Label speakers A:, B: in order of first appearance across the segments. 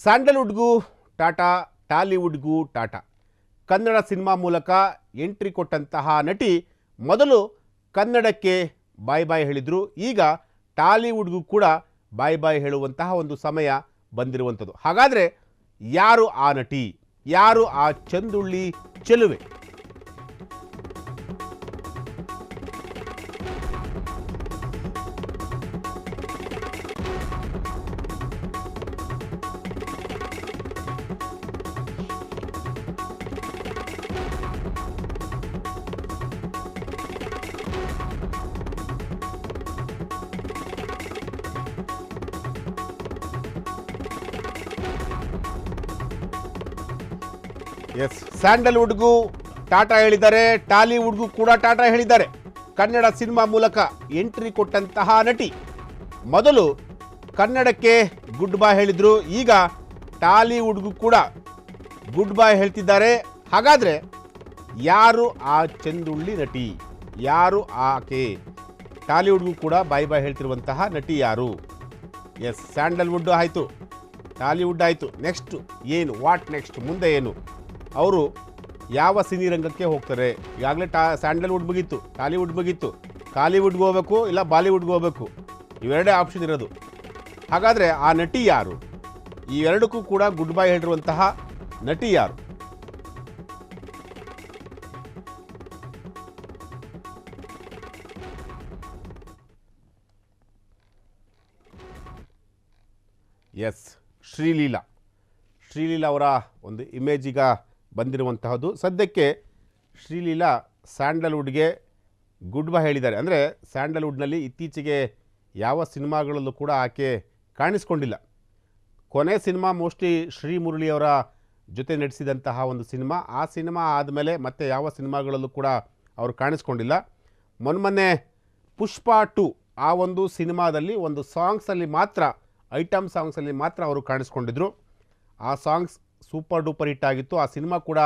A: ಸ್ಯಾಂಡಲ್ವುಡ್ಗೂ Tata, ಟಾಲಿವುಡ್ಗೂ Tata. Kannada cinema ಮೂಲಕ entry ಕೊಟ್ಟಂತಹ ನಟಿ ಮೊದಲು ಕನ್ನಡಕ್ಕೆ ಬಾಯ್ ಬಾಯ್ ಹೇಳಿದ್ರು. ಈಗ ಟಾಲಿವುಡ್ಗೂ ಕೂಡ ಬಾಯ್ ಬಾಯ್ ಹೇಳುವಂತಹ ಒಂದು ಸಮಯ ಬಂದಿರುವಂಥದ್ದು. ಹಾಗಾದರೆ ಯಾರು ಆ ನಟಿ? ಯಾರು ಆ ಚಂದುಳ್ಳಿ ಚೆಲುವೆ? ಎಸ್, ಸ್ಯಾಂಡಲ್ವುಡ್ಗೂ ಟಾಟಾ ಹೇಳಿದ್ದಾರೆ, ಟಾಲಿವುಡ್ಗೂ ಕೂಡ ಟಾಟಾ ಹೇಳಿದ್ದಾರೆ. ಕನ್ನಡ ಸಿನಿಮಾ ಮೂಲಕ ಎಂಟ್ರಿ ಕೊಟ್ಟಂತಹ ನಟಿ ಮೊದಲು ಕನ್ನಡಕ್ಕೆ ಗುಡ್ ಬಾಯ್ ಹೇಳಿದ್ರು. ಈಗ ಟಾಲಿವುಡ್ಗೂ ಕೂಡ ಗುಡ್ ಬಾಯ್ ಹೇಳ್ತಿದ್ದಾರೆ. ಹಾಗಾದರೆ ಯಾರು ಆ ಚಂದುಳ್ಳಿ ನಟಿ? ಯಾರು ಆಕೆ? ಟಾಲಿವುಡ್ಗೂ ಕೂಡ ಬಾಯ್ ಬಾಯ್ ಹೇಳ್ತಿರುವಂತಹ ನಟಿ ಯಾರು? ಎಸ್, ಸ್ಯಾಂಡಲ್ವುಡ್ ಆಯಿತು, ಟಾಲಿವುಡ್ ಆಯಿತು. ನೆಕ್ಸ್ಟ್ ಏನು? What next? ಮುಂದೆ ಏನು? ಅವರು ಯಾವ ಸಿನಿ ರಂಗಕ್ಕೆ ಹೋಗ್ತಾರೆ? ಈಗಾಗಲೇ ಸ್ಯಾಂಡಲ್ವುಡ್ ಮುಗೀತು, ಟಾಲಿವುಡ್ ಮುಗೀತು, ಕಾಲಿವುಡ್ಗೆ ಹೋಗಬೇಕು, ಇಲ್ಲ ಬಾಲಿವುಡ್ಗೆ ಹೋಗಬೇಕು. ಇವೆರಡೇ ಆಪ್ಷನ್ ಇರೋದು. ಹಾಗಾದರೆ ಆ ನಟಿ ಯಾರು? ಈ ಎರಡಕ್ಕೂ ಕೂಡ ಗುಡ್ ಬೈ ಹೇಳಿರುವಂತಹ ನಟಿ ಯಾರು? ಎಸ್, ಶ್ರೀಲೀಲಾ ಅವರ ಒಂದು ಇಮೇಜ್ ಈಗ ಬಂದಿರುವಂತಹದ್ದು. ಸದ್ಯಕ್ಕೆ ಶ್ರೀಲೀಲಾ ಸ್ಯಾಂಡಲ್ವುಡ್ಗೆ ಗುಡ್ ಬೈ ಹೇಳಿದ್ದಾರೆ. ಅಂದರೆ ಸ್ಯಾಂಡಲ್ವುಡ್ನಲ್ಲಿ ಇತ್ತೀಚೆಗೆ ಯಾವ ಸಿನಿಮಾಗಳಲ್ಲೂ ಕೂಡ ಆಕೆ ಕಾಣಿಸ್ಕೊಂಡಿಲ್ಲ. ಕೊನೆ ಸಿನಿಮಾ ಮೋಸ್ಟ್ಲಿ ಶ್ರೀ ಮುರಳಿಯವರ ಜೊತೆ ನಟಿಸಿದಂತಹ ಒಂದು ಸಿನಿಮಾ. ಆ ಸಿನಿಮಾ ಆದಮೇಲೆ ಮತ್ತೆ ಯಾವ ಸಿನಿಮಾಗಳಲ್ಲೂ ಕೂಡ ಅವರು ಕಾಣಿಸ್ಕೊಂಡಿಲ್ಲ. ಮೊನ್ನೆ ಪುಷ್ಪ 2 ಆ ಒಂದು ಸಿನಿಮಾದಲ್ಲಿ ಒಂದು ಸಾಂಗ್ಸಲ್ಲಿ ಮಾತ್ರ, ಐಟಮ್ ಸಾಂಗ್ಸಲ್ಲಿ ಮಾತ್ರ ಅವರು ಕಾಣಿಸ್ಕೊಂಡಿದ್ರು. ಆ ಸಾಂಗ್ಸ್ ಸೂಪರ್ ಡೂಪರ್ ಹಿಟ್ ಆಗಿತ್ತು. ಆ ಸಿನಿಮಾ ಕೂಡ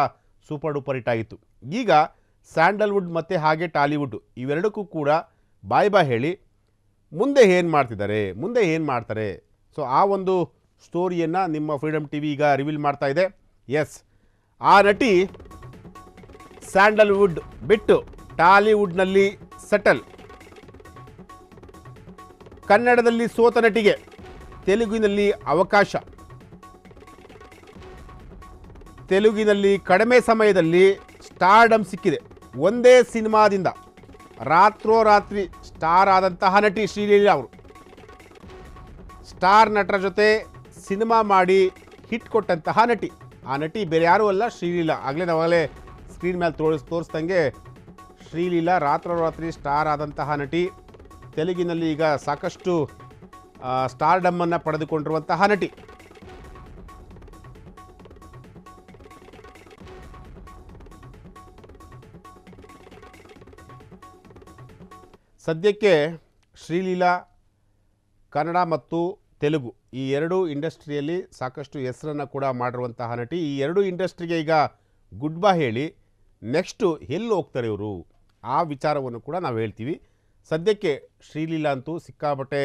A: ಸೂಪರ್ ಡೂಪರ್ ಹಿಟ್ ಆಗಿತ್ತು. ಈಗ ಸ್ಯಾಂಡಲ್ವುಡ್ ಮತ್ತು ಹಾಗೆ ಟಾಲಿವುಡ್ ಇವೆರಡಕ್ಕೂ ಕೂಡ ಬಾಯ್ ಬಾಯ್ ಹೇಳಿ ಮುಂದೆ ಏನು ಮಾಡ್ತಿದ್ದಾರೆ, ಮುಂದೆ ಏನು ಮಾಡ್ತಾರೆ? ಸೊ ಆ ಒಂದು ಸ್ಟೋರಿಯನ್ನು ನಿಮ್ಮ ಫ್ರೀಡಮ್ ಟಿವಿ ಈಗ ರಿವೀಲ್ ಮಾಡ್ತಾ ಇದೆ. ಎಸ್, ಆ ನಟಿ ಸ್ಯಾಂಡಲ್ವುಡ್ ಬಿಟ್ಟು ಟಾಲಿವುಡ್ನಲ್ಲಿ ಸೆಟಲ್. ಕನ್ನಡದಲ್ಲಿ ಸೋತ ನಟಿಗೆ ತೆಲುಗಿನಲ್ಲಿ ಅವಕಾಶ. ತೆಲುಗಿನಲ್ಲಿ ಕಡಿಮೆ ಸಮಯದಲ್ಲಿ ಸ್ಟಾರ್ಡಮ್ ಸಿಕ್ಕಿದೆ. ಒಂದೇ ಸಿನಿಮಾದಿಂದ ರಾತ್ರೋರಾತ್ರಿ ಸ್ಟಾರ್ ಆದಂತಹ ನಟಿ ಶ್ರೀಲೀಲಾ ಅವರು. ಸ್ಟಾರ್ ನಟರ ಜೊತೆ ಸಿನಿಮಾ ಮಾಡಿ ಹಿಟ್ ಕೊಟ್ಟಂತಹ ನಟಿ. ಆ ನಟಿ ಬೇರೆ ಯಾರೂ ಅಲ್ಲ, ಶ್ರೀಲೀಲಾ. ನಾವಾಗಲೇ ಸ್ಕ್ರೀನ್ ಮೇಲೆ ತೋರಿಸ್ದಂಗೆ ಶ್ರೀಲೀಲಾ ರಾತ್ರೋರಾತ್ರಿ ಸ್ಟಾರ್ ಆದಂತಹ ನಟಿ. ತೆಲುಗಿನಲ್ಲಿ ಈಗ ಸಾಕಷ್ಟು ಸ್ಟಾರ್ಡಮ್ಮನ್ನು ಪಡೆದುಕೊಂಡಿರುವಂತಹ ನಟಿ. ಸದ್ಯಕ್ಕೆ ಶ್ರೀಲೀಲಾ ಕನ್ನಡ ಮತ್ತು ತೆಲುಗು ಈ ಎರಡೂ ಇಂಡಸ್ಟ್ರಿಯಲ್ಲಿ ಸಾಕಷ್ಟು ಹೆಸರನ್ನು ಕೂಡ ಮಾಡಿರುವಂತಹ ನಟಿ. ಈ ಎರಡೂ ಇಂಡಸ್ಟ್ರಿಗೆ ಈಗ ಗುಡ್ ಬೈ ಹೇಳಿ ನೆಕ್ಸ್ಟು ಎಲ್ಲಿ ಹೋಗ್ತಾರೆ ಇವರು? ಆ ವಿಚಾರವನ್ನು ಕೂಡ ನಾವು ಹೇಳ್ತೀವಿ. ಸದ್ಯಕ್ಕೆ ಶ್ರೀಲೀಲಾ ಅಂತೂ ಸಿಕ್ಕಾಪಟ್ಟೆ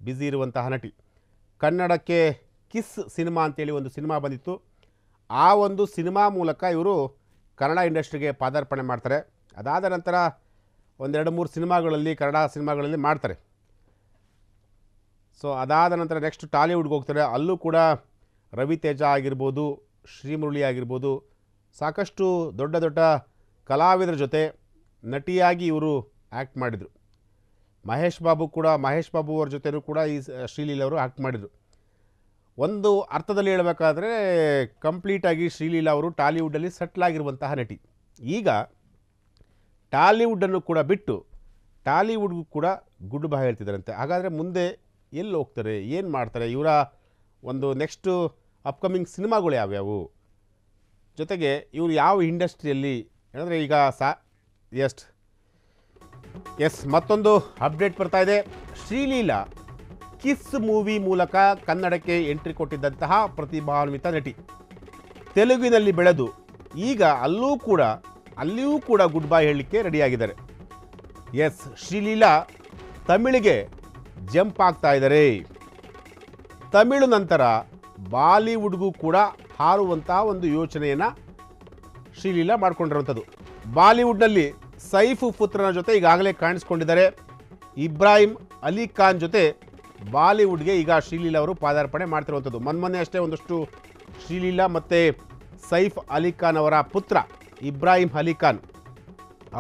A: ಬ್ಯುಸಿ ಇರುವಂತಹ ನಟಿ. ಕನ್ನಡಕ್ಕೆ ಕಿಸ್ ಸಿನಿಮಾ ಅಂತೇಳಿ ಒಂದು ಸಿನಿಮಾ ಬಂದಿತ್ತು. ಆ ಒಂದು ಸಿನಿಮಾ ಮೂಲಕ ಇವರು ಕನ್ನಡ ಇಂಡಸ್ಟ್ರಿಗೆ ಪಾದಾರ್ಪಣೆ ಮಾಡ್ತಾರೆ. ಅದಾದ ನಂತರ ಒಂದೆರಡು ಮೂರು ಸಿನಿಮಾಗಳಲ್ಲಿ, ಕನ್ನಡ ಸಿನಿಮಾಗಳಲ್ಲಿ ಮಾಡ್ತಾರೆ. ಸೊ ಅದಾದ ನಂತರ ನೆಕ್ಸ್ಟ್ ಟಾಲಿವುಡ್ಗೆ ಹೋಗ್ತಾರೆ. ಅಲ್ಲೂ ಕೂಡ ರವಿ ತೇಜ ಆಗಿರ್ಬೋದು, ಶ್ರೀಮುರಳಿ ಆಗಿರ್ಬೋದು, ಸಾಕಷ್ಟು ದೊಡ್ಡ ದೊಡ್ಡ ಕಲಾವಿದರ ಜೊತೆ ನಟಿಯಾಗಿ ಇವರು ಆ್ಯಕ್ಟ್ ಮಾಡಿದರು. ಮಹೇಶ್ ಬಾಬು ಅವ್ರ ಜೊತೆನೂ ಕೂಡ ಈ ಶ್ರೀಲೀಲಾ ಅವರು ಆ್ಯಕ್ಟ್ ಮಾಡಿದರು. ಒಂದು ಅರ್ಥದಲ್ಲಿ ಹೇಳಬೇಕಾದ್ರೆ ಕಂಪ್ಲೀಟಾಗಿ ಶ್ರೀಲೀಲಾ ಅವರು ಟಾಲಿವುಡ್ಡಲ್ಲಿ ಸೆಟ್ಲಾಗಿರುವಂತಹ ನಟಿ. ಈಗ ಟಾಲಿವುಡ್ಡನ್ನು ಕೂಡ ಬಿಟ್ಟು ಟಾಲಿವುಡ್ಗೂ ಕೂಡ ಗುಡ್ ಬೈ ಹೇಳ್ತಿದ್ದಾರಂತೆ. ಹಾಗಾದರೆ ಮುಂದೆ ಎಲ್ಲಿ ಹೋಗ್ತಾರೆ, ಏನು ಮಾಡ್ತಾರೆ? ಇವರ ಒಂದು ನೆಕ್ಸ್ಟು ಅಪ್ಕಮಿಂಗ್ ಸಿನಿಮಾಗಳು ಯಾವ್ಯಾವು? ಜೊತೆಗೆ ಇವರು ಯಾವ ಇಂಡಸ್ಟ್ರಿಯಲ್ಲಿ ಏನಂದರೆ ಈಗ ಎಸ್, ಮತ್ತೊಂದು ಅಪ್ಡೇಟ್ ಬರ್ತಾ ಇದೆ. ಶ್ರೀಲೀಲಾ ಕಿಸ್ ಮೂವಿ ಮೂಲಕ ಕನ್ನಡಕ್ಕೆ ಎಂಟ್ರಿ ಕೊಟ್ಟಿದ್ದಂತಹ ಪ್ರತಿಭಾನ್ವಿತ ನಟಿ. ತೆಲುಗಿನಲ್ಲಿ ಬೆಳೆದು ಈಗ ಅಲ್ಲಿಯೂ ಕೂಡ ಗುಡ್ ಬೈ ಹೇಳಲಿಕ್ಕೆ ರೆಡಿಯಾಗಿದ್ದಾರೆ. ಎಸ್, ಶ್ರೀಲೀಲಾ ತಮಿಳಿಗೆ ಜಂಪ್ ಆಗ್ತಾ ಇದ್ದಾರೆ. ತಮಿಳು ನಂತರ ಬಾಲಿವುಡ್ಗೂ ಕೂಡ ಹಾರುವಂಥ ಒಂದು ಯೋಚನೆಯನ್ನು ಶ್ರೀಲೀಲಾ ಮಾಡ್ಕೊಂಡಿರುವಂಥದ್ದು. ಬಾಲಿವುಡ್ನಲ್ಲಿ ಸೈಫ್ ಪುತ್ರನ ಜೊತೆ ಈಗಾಗಲೇ ಕಾಣಿಸ್ಕೊಂಡಿದ್ದಾರೆ. ಇಬ್ರಾಹಿಂ ಅಲಿ ಖಾನ್ ಜೊತೆ ಬಾಲಿವುಡ್ಗೆ ಈಗ ಶ್ರೀಲೀಲಾ ಅವರು ಪಾದಾರ್ಪಣೆ ಮಾಡ್ತಿರುವಂಥದ್ದು. ಮೊನ್ನೆ ಅಷ್ಟೇ ಒಂದಷ್ಟು ಶ್ರೀಲೀಲಾ ಮತ್ತು ಸೈಫ್ ಅಲಿ ಖಾನ್ ಅವರ ಪುತ್ರ ಇಬ್ರಾಹಿಂ ಅಲಿ ಖಾನ್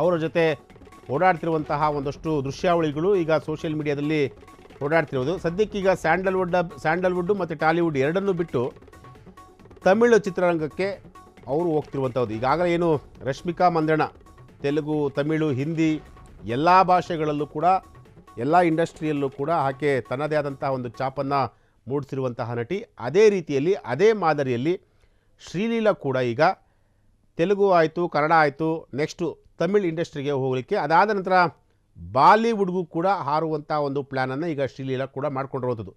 A: ಅವರ ಜೊತೆ ಓಡಾಡ್ತಿರುವಂತಹ ಒಂದಷ್ಟು ದೃಶ್ಯಾವಳಿಗಳು ಈಗ ಸೋಷಿಯಲ್ ಮೀಡಿಯಾದಲ್ಲಿ ಓಡಾಡ್ತಿರೋದು. ಸದ್ಯಕ್ಕೀಗ ಸ್ಯಾಂಡಲ್ವುಡ್ ಮತ್ತು ಟಾಲಿವುಡ್ ಎರಡನ್ನೂ ಬಿಟ್ಟು ತಮಿಳು ಚಿತ್ರರಂಗಕ್ಕೆ ಅವರು ಹೋಗ್ತಿರುವಂಥದ್ದು. ಈಗಾಗಲೇ ಏನು ರಶ್ಮಿಕಾ ಮಂದಣ್ಣ ತೆಲುಗು, ತಮಿಳು, ಹಿಂದಿ ಎಲ್ಲ ಭಾಷೆಗಳಲ್ಲೂ ಕೂಡ ಎಲ್ಲ ಇಂಡಸ್ಟ್ರಿಯಲ್ಲೂ ಕೂಡ ಆಕೆ ತನ್ನದೇ ಆದಂತಹ ಒಂದು ಛಾಪನ್ನು ಮೂಡಿಸಿರುವಂತಹ ನಟಿ. ಅದೇ ರೀತಿಯಲ್ಲಿ ಅದೇ ಮಾದರಿಯಲ್ಲಿ ಶ್ರೀಲೀಲಾ ಕೂಡ ಈಗ ತೆಲುಗು ಆಯಿತು, ಕನ್ನಡ ಆಯಿತು, ನೆಕ್ಸ್ಟು ತಮಿಳ್ ಇಂಡಸ್ಟ್ರಿಗೆ ಹೋಗಲಿಕ್ಕೆ, ಅದಾದ ನಂತರ ಬಾಲಿವುಡ್ಗೂ ಕೂಡ ಹಾರುವಂಥ ಒಂದು ಪ್ಲ್ಯಾನನ್ನು ಈಗ ಶ್ರೀಲೀಲಾ ಕೂಡ ಮಾಡ್ಕೊಂಡಿರುವಂಥದ್ದು.